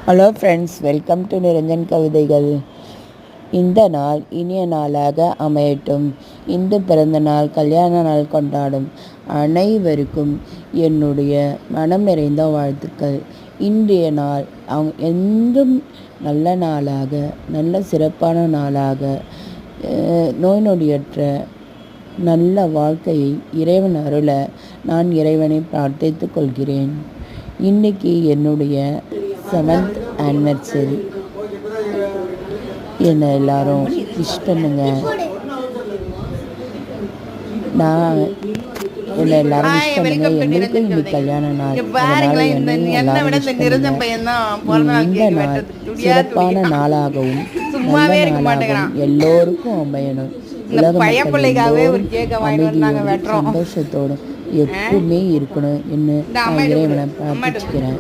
Hello friends, welcome to Niranjan கவிதைகள். இந்த நாள் இனிய நாளாக அமையட்டும். இன்று பிறந்த நாள், கல்யாண நாள் கொண்டாடும் அனைவருக்கும் என்னுடைய மனம் நிறைந்த வாழ்த்துக்கள். இன்றைய நாள் என்றும் நல்ல நாளாக, நல்ல சிறப்பான நாளாக, நோய் நொடியற்ற நல்ல வாழ்க்கையை இறைவன் அருள நான் இறைவனை பிரார்த்தித்துக் கொள்கிறேன். இன்றைக்கி என்னுடைய 7th anniversary. என்னை எல்லாரும் விஷ் பண்ணுங்க. என்னை எல்லாரும் விஷ் பண்ணுங்க. எங்களுக்கும் இன்னைக்கு கல்யாண நாள். இந்த நாள் சிறப்பான நாளாகவும் நல்ல நாளாகவும் எல்லோருக்கும் அமையணும். சந்தோஷத்தோடும் எப்பவுமே இருக்கணும் என்று நான் இறைவனை பிரார்த்திக்கிறேன்.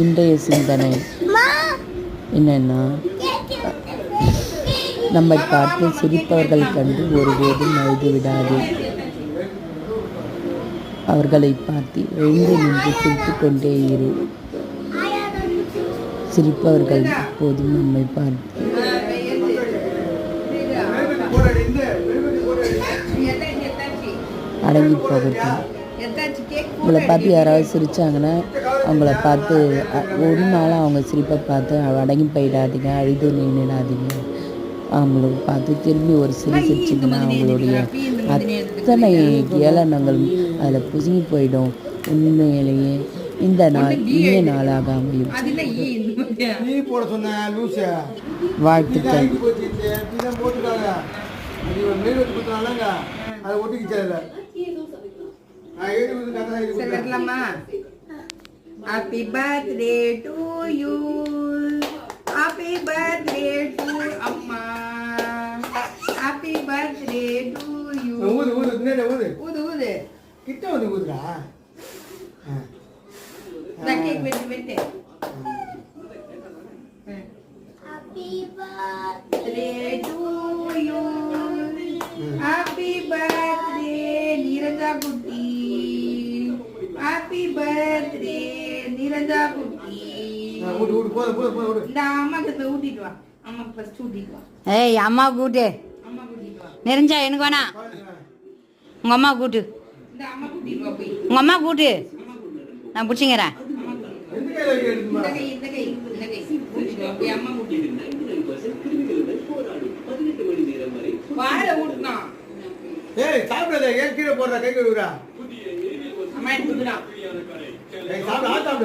இன்றைய சிந்தனை என்னன்னா, நம்மை பார்த்து சிரிப்பவர்கள் கண்டு ஒருபோதும் அழுது விடாது. அவர்களை பார்த்து எழுந்து நின்று சிரித்து கொண்டே இரு. சிரிப்பவர்கள் எப்போதும் நம்மை பார்த்து அடங்கி போகட்டும். உங்களை பார்த்து யாராவது சிரித்தாங்கன்னா அவங்கள பார்த்து ஒரு நாளாக அவங்க சிரிப்பை பார்த்து அடங்கி போயிடாதீங்க, அழுது நின்றுடாதீங்க. அவங்கள பார்த்து திரும்பி ஒரு சிரிச்சிங்கன்னா அவங்களுடைய அத்தனை ஏளனங்களும் அதில் புசுங்கி போயிடும். உண்மையிலேயே இந்த நாள் இனிய நாளாக அமையும். வாழ்த்துக்கள். Happy birthday to you. Happy birthday to Amma. Happy birthday to you. ஊது கிட்ட வந்து ஊதுடா. கேக் வெட்டு. Happy birthday to you. Happy birthday Neeraja குட்டி. Happy birthday நீரஜா குட்டி. போடு. இந்த அம்மாக்கு போய் ஊட்டிட்டு வா. அம்மாக்கு ஃபர்ஸ்ட் ஊட்டிட்டு வா. ஏய், அம்மா கூட்டு. நெருஞ்சா எனக்கு வேணா. உங்க அம்மா கூட்டு. இந்த அம்மா கூட்டிட்டு வா போய். உங்க அம்மா கூட்டு. நான் புடிச்சிங்கறேன். இந்த கை. போய் அம்மா கூட்டிட்டு. வாயில ஊட்டுனா. ஏய், சாப்பிடாத. ஏன் கீழே போடுற? கை கழுவுடா. அம்மா எடுத்துடா. ஏய், சாப்பிடு.